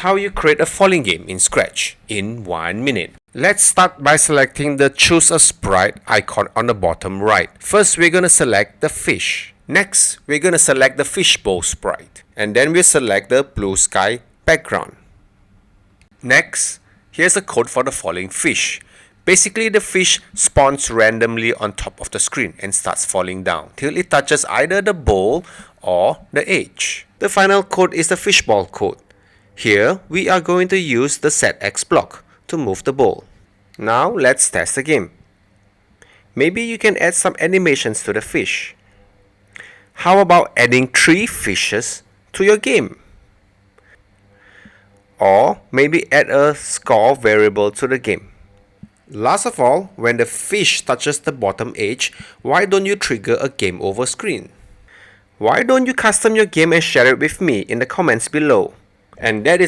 How you create a falling game in Scratch in 1 minute. Let's start by selecting the Choose a Sprite icon on the bottom right. First, we're gonna select the fish. Next, we're gonna select the fishbowl sprite. And then we'll select the blue sky background. Next, here's a code for the falling fish. Basically, the fish spawns randomly on top of the screen and starts falling down till it touches either the bowl or the edge. The final code is the fishbowl code. Here, we are going to use the setX block to move the bowl. Now, let's test the game. Maybe you can add some animations to the fish. How about adding 3 fishes to your game? Or maybe add a score variable to the game. Last of all, when the fish touches the bottom edge, why don't you trigger a game over screen? Why don't you custom your game and share it with me in the comments below? And that is